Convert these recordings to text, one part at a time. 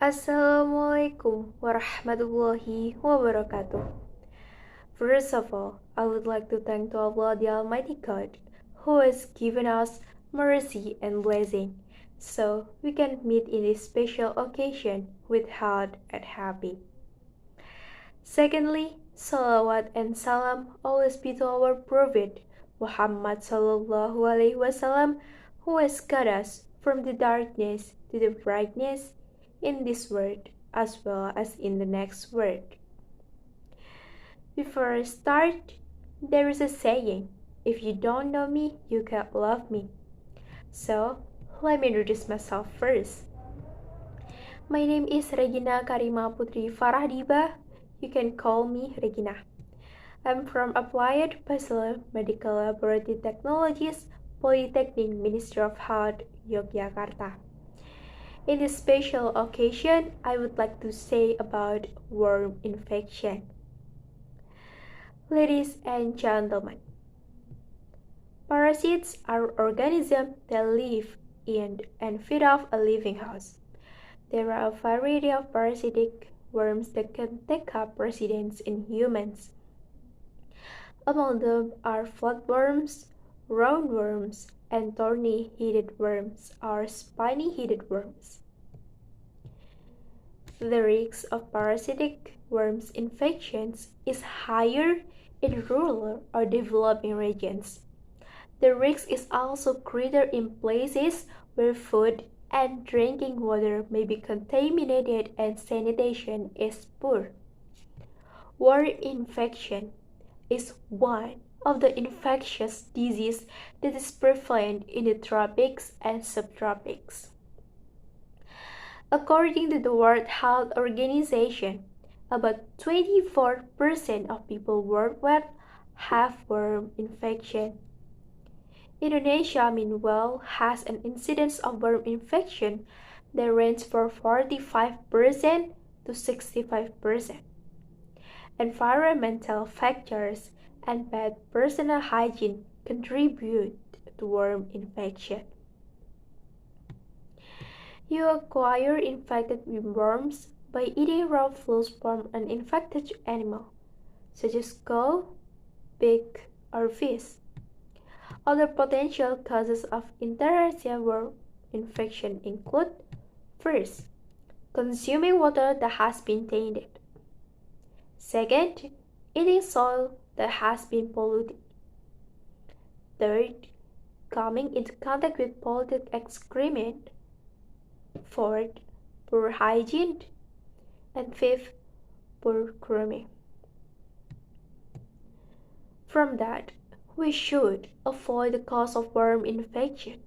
Assalamualaikum warahmatullahi wabarakatuh. First of all, I would like to thank to Allah the Almighty God who has given us mercy and blessing so we can meet in this special occasion with heart and happy. Secondly, salawat and salam always be to our Prophet Muhammad sallallahu alaihi wasallam who has got us from the darkness to the brightness in this world as well as in the next world. Before I start, there is a saying, if you don't know me, you can't love me. So, let me introduce myself first. My name is Regina Karima Putri Farahdiba. You can call me Regina. I'm from Applied Bachelor Medical Laboratory Technologies, Polytechnic Ministry of Health, Yogyakarta. In this special occasion, I would like to say about worm infection. Ladies and gentlemen, parasites are organisms that live in and feed off a living host. There are a variety of parasitic worms that can take up residence in humans. Among them are flatworms, roundworms, and thorny-headed worms or spiny-headed worms. The risk of parasitic worms infections is higher in rural or developing regions. The risk is also greater in places where food and drinking water may be contaminated and sanitation is poor. Worm infection is one of the infectious diseases that is prevalent in the tropics and subtropics. According to the World Health Organization, about 24% of people worldwide have worm infection. Indonesia, meanwhile, has an incidence of worm infection that ranges from 45% to 65%. Environmental factors and bad personal hygiene contribute to worm infection. You acquire infected worms by eating raw fleas from an infected animal, such as cow, pig, or fish. Other potential causes of intestinal worm infection include: first, consuming water that has been tainted. Second, eating soil that has been polluted. Third, coming into contact with polluted excrement. Fourth, poor hygiene. And fifth, poor grooming. From that, we should avoid the cause of worm infection.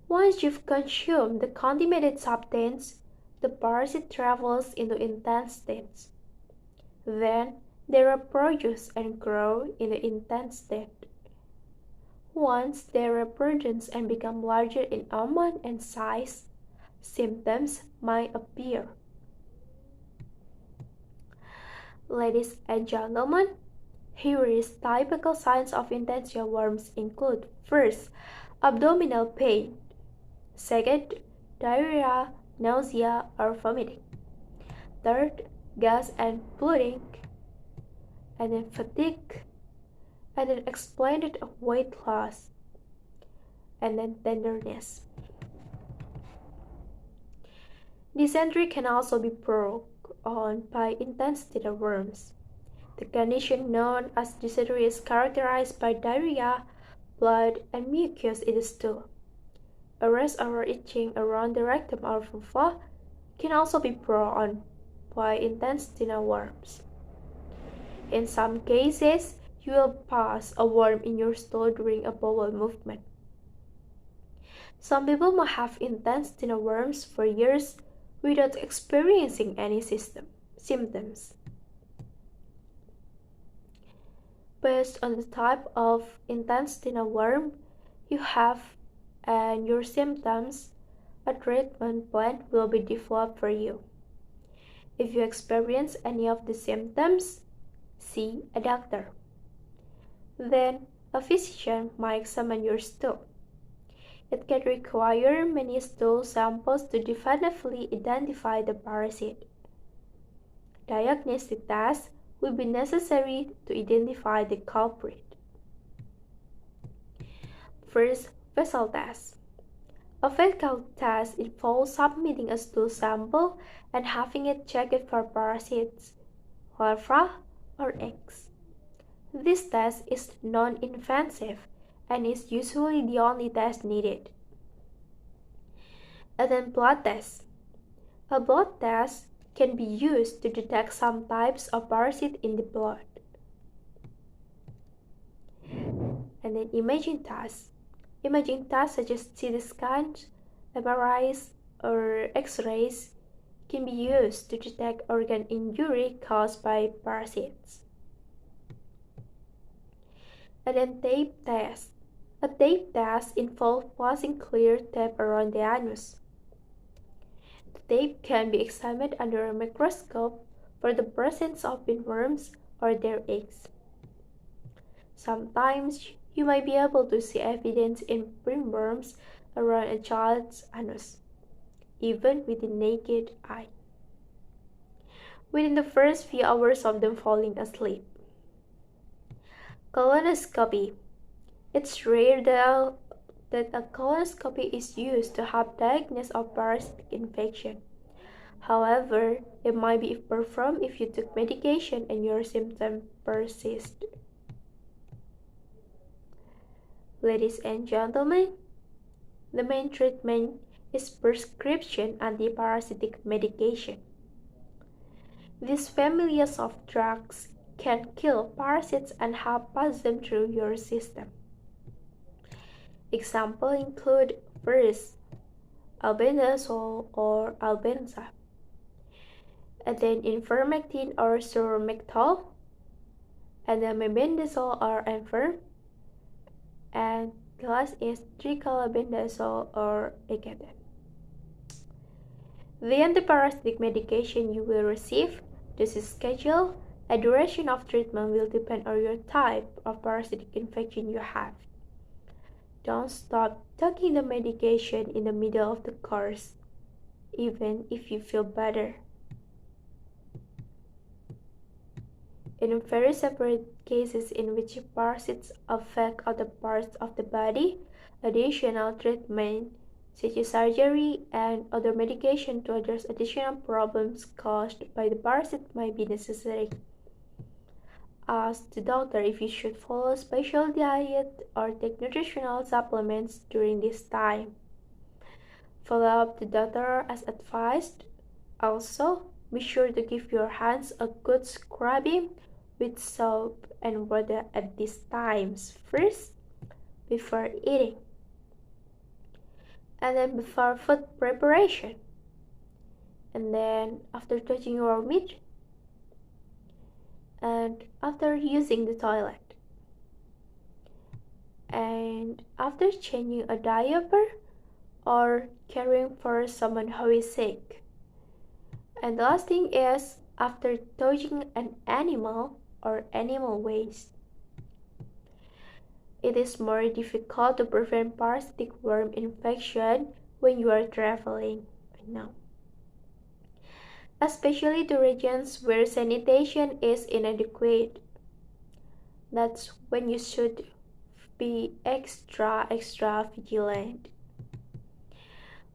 Once you've consumed the contaminated substance, the parasite travels into intestines. Then they reproduce and grow in the intestine. Once they reproduce and become larger in amount and size, symptoms might appear. Ladies and gentlemen, here is typical signs of intestinal worms include: first, abdominal pain. Second, diarrhea, nausea, or vomiting. Third, gas and bloating. And then fatigue. And then explained weight loss. And then tenderness. Dysentery can also be brought on by intestinal worms. The condition known as dysentery is characterized by diarrhea, blood, and mucus in the stool. A rash or itching around the rectum or vulva can also be brought on by intestinal worms. In some cases, you will pass a worm in your stool during a bowel movement. Some people may have intestinal worms for years without experiencing any symptoms. Based on the type of intestinal worm you have and your symptoms, a treatment plan will be developed for you. If you experience any of the symptoms, see a doctor. Then, a physician might examine your stool. It can require many stool samples to definitively identify the parasite. Diagnostic tests will be necessary to identify the culprit. First, fecal test. A fecal test involves submitting a stool sample and having it checked for parasites, larvae, or eggs. This test is non-invasive and is usually the only test needed. And then blood test. A blood test can be used to detect some types of parasite in the blood. And then imaging tests. Imaging tests such as CT scans, MRIs, or X-rays can be used to detect organ injury caused by parasites. And then tape test. A tape test involves placing clear tape around the anus. The tape can be examined under a microscope for the presence of pinworms or their eggs. Sometimes you might be able to see evidence in pinworms around a child's anus, even with the naked eye, within the first few hours of them falling asleep. Colonoscopy. It's rare that a colonoscopy is used to have diagnosis of parasitic infection. However, it might be performed if you took medication and your symptoms persist. Ladies and gentlemen, the main treatment is prescription antiparasitic medication. These families of drugs can kill parasites and help pass them through your system. Examples include first, albendazole or albenza, and then ivermectin or surmectol, and then mebendazole or Enferm, and the last is tricalabendazole or Egaden. The antiparasitic medication you will receive, dosage schedule, and duration of treatment will depend on your type of parasitic infection you have. Don't stop taking the medication in the middle of the course, even if you feel better. In very separate cases in which parasites affect other parts of the body, additional treatment such as surgery and other medication to address additional problems caused by the parasite might be necessary. Ask the doctor if you should follow a special diet or take nutritional supplements during this time. Follow up the doctor as advised. Also, be sure to give your hands a good scrubbing with soap and water at these times. First, before eating, and then before food preparation, and then after touching your meat, and after using the toilet, and after changing a diaper or caring for someone who is sick. And the last thing is after touching an animal or animal waste. It is more difficult to prevent parasitic worm infection when you are traveling now, especially to regions where sanitation is inadequate. That's when you should be extra vigilant.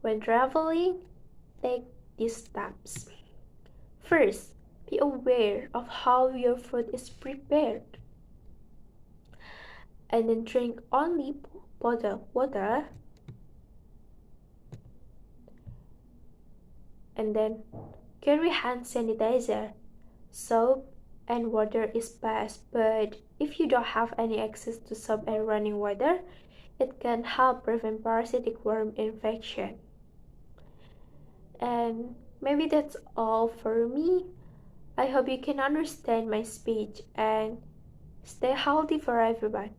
When traveling, take these steps. First, be aware of how your food is prepared. And then drink only bottled water. And then carry hand sanitizer. Soap and water is best, but if you don't have any access to soap and running water, it can help prevent parasitic worm infection. And maybe that's all for me. I hope you can understand my speech and stay healthy for everyone.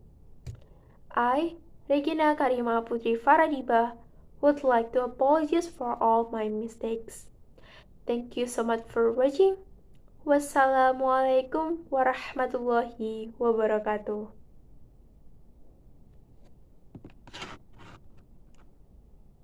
I, Regina Karima Putri Faradiba, would like to apologize for all my mistakes. Thank you so much for watching. Wassalamualaikum warahmatullahi wabarakatuh.